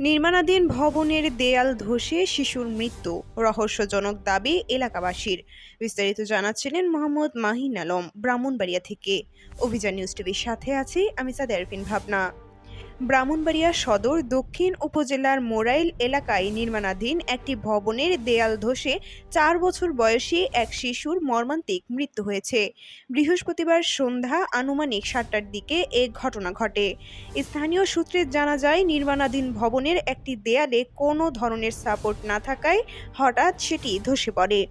নির্মাণাধীন ভবনের দেয়াল ধসে শিশুর মৃত্যু, রহস্যজনক দাবি এলাকাবাসীর। বিস্তারিত জানাচ্ছিলেন মোহাম্মদ মাহিন আলম, ব্রাহ্মণবাড়িয়া থেকে। অভিযান নিউজ টিভির সাথে আছি আমি সাদে আরফিন ভাবনা। ব্রাহ্মণবাড়িয়া সদর দক্ষিণ উপজেলার মোরাইল এলাকায় নির্মাণাধীন একটি ভবনের দেয়াল ধসে 4 বছর বয়সী এক শিশুর মর্মান্তিক মৃত্যু হয়েছে। বৃহস্পতিবার সন্ধ্যা আনুমানিক 7টার দিকে এ ঘটনা ঘটে। স্থানীয় সূত্রে জানা যায়, নির্মাণাধীন ভবনের একটি দেয়ালে কোনো ধরনের সাপোর্ট না থাকায় হঠাৎ সেটি ধসে পড়ে।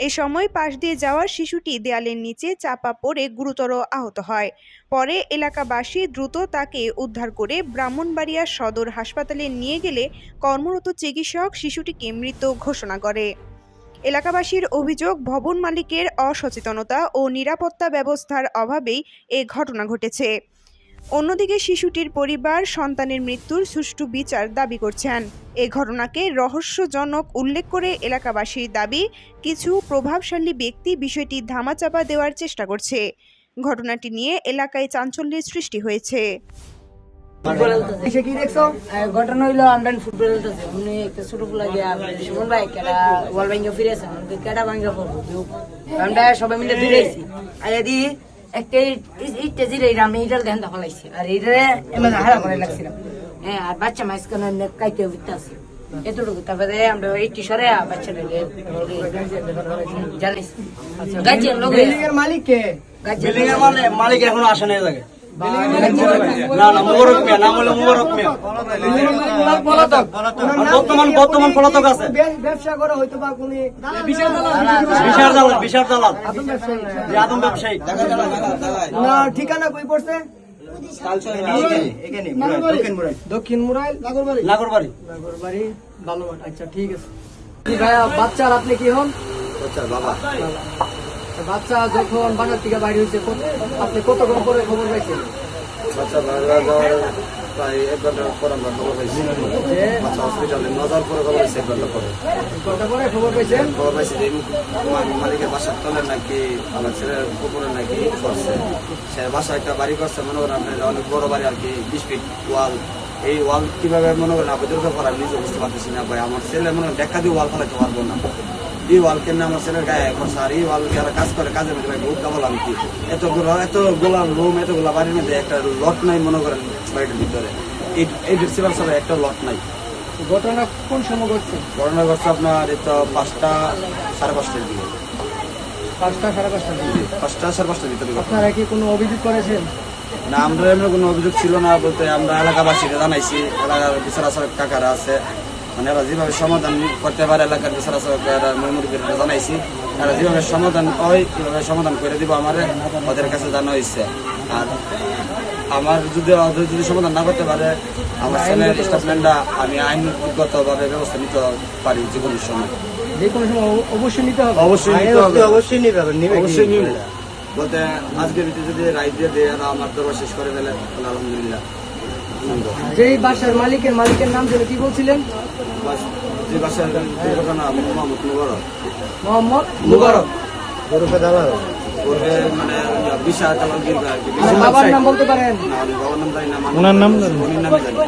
এ সময় পাশ দিয়ে যাওয়া শিশুটি দেয়ালের নিচে চাপা পড়ে গুরুতর আহত হয়। পরে এলাকাবাসী দ্রুত তাকে উদ্ধার করে ব্রাহ্মণবাড়িয়া সদর হাসপাতালে নিয়ে গেলে কর্মরত চিকিৎসক শিশুটিকে মৃত ঘোষণা করে। এলাকাবাসীর অভিযোগ, ভবন মালিকের অসচেতনতা ও নিরাপত্তা ব্যবস্থার অভাবেই এ ঘটনা ঘটেছে। অন্যদিকে শিশুটির পরিবার সন্তানের মৃত্যুর সুষ্ঠু বিচার দাবি করছেন। এ ঘটনাকে রহস্যজনক উল্লেখ করে এলাকাবাসীর দাবি, কিছু প্রভাবশালী ব্যক্তি বিষয়টি ধামাচাপা দেওয়ার চেষ্টা করছে। ঘটনাটি নিয়ে এলাকায় চাঞ্চল্যের সৃষ্টি হয়েছে। ঘটনা হইলো আমরা ফুটবল উনি একটা ছোট পোলা গিয়া সুমন ভাই কেডা ওয়াল ভাঙ্গা ফিরেছে কেডা ভাঙ্গা পড়বো আমরা সবাই মিলে দূরেছি আয়া দি একটা ইটটা জিরে আমি ইটার ধ্যান দখল আইছি আর এইটারে এমন হারা করে লাগছিলাম। হ্যাঁ, আর বাচ্চা মাঝখানে কাইতে উঠতে আছে এতটুকু। তারপরে আমরা এইটি সরে বাচ্চাটা জানাইছি গাছের লোক মালিক কে? গাছের মালিক এখনো আসে না লাগে। না মোবারক মিয়া, নাম হলো মোবারক মিয়া। বর্তমান পলাতক আছে। ব্যবসা করে হয়তো বা কোন বিশাল দালাল আদম ব্যবসায়ী। না ঠিকানা কই পড়ছে? দক্ষিণ মুরাইল নাগরবাড়ি। ভালো। আচ্ছা ঠিক আছে। ভাইয়া বাচ্চার আপনি কি হন? বাবা বাচ্চা যখন বাজার থেকে বাইরে হয়েছে আপনি কতক্ষণ পরে খবর পাইছেন? বাচ্চা বাইরে যাওয়ার প্রায় 1 ঘন্টা পর আমরা খবর পাইছি। বাচ্চা হসপিটালে নজার পরে খবর পাইছি 1 ঘন্টা পরে। খবর পাইছেন? খবর পাইছি যে মালিকের বাসার তলে নাকি আমার ছেলের পুকুরে নাকি করছে। সে বাসা একটা বাড়ি করছে, মনে করেন আপনার অনেক বড় বাড়ি আর কি, 20 ফিট ওয়াল। এই ওয়াল কিভাবে মনে করেন আবেদন করা আমি নিজে বুঝতে পারতেছি না ভাই। আমার ছেলে মনে করেন দেখা দিয়ে ওয়াল ফেলাতে পারবো না। এই ওয়াল কেন আমার ছেলের গায়ে করছে, আর এই ওয়াল যারা কাজ করে কাজের মধ্যে ভাই বহুত বললাম কি এত গোলা রুম, এতগুলা বাড়ির মধ্যে একটা লট নাই মনে করেন বাড়িটার ভিতরে। এই ডিসিপাল ছাড়া একটা লট নাই। ঘটনা কোন সময় ঘটছে? ঘটনা ঘটছে আপনার এই তো 5টা সাড়ে 5টার দিকে। 5টা সাড়ে 5টার দিকে? 5টা সাড়ে 5টার ভিতরে। আপনারা কি কোনো অভিযোগ করেছেন? না, আমরা এমন কোনো অভিযোগ ছিল না বলতে আমরা এলাকাবাসীকে জানাইছি। এলাকার বিচার আচারক কাকারা আছে, মানে এরা যেভাবে সমাধান করতে পারে এলাকার বিচার আচারক মেমোরিকে জানাইছি। এরা যেভাবে সমাধান হয় এভাবে সমাধান করে দিব আমার ওদের কাছে জানা হয়েছে। আর আমার যদি সমাধান না করতে পারে আমার ছেলের স্টাফম্যানরা আমি আইনগতভাবে ব্যবস্থা নিতে পারি যে কোনো সময়। যে কোনো সময় অবশ্যই নিতে হবে। অবশ্যই নিতে হবে। অবশ্যই নিবে। বলতে আজকের ভিতরে যদি রায় দিয়ে দেয় আর আমার দরবার শেষ করে ফেলে আলহামদুলিল্লাহ। যেই বাসার মালিকের নাম যেন কি বলছিলেন? যে বাসার দুর্ঘটনা মোহাম্মদ মোহাম্মদ মুবারক ওরফে দালাল। ওরফে মানে বিশাল দালাল দীর্ঘ আর কি। বাবার নাম বলতে পারেন? বাবার নাম জানি না, ওনার নাম উনির নামে জানি।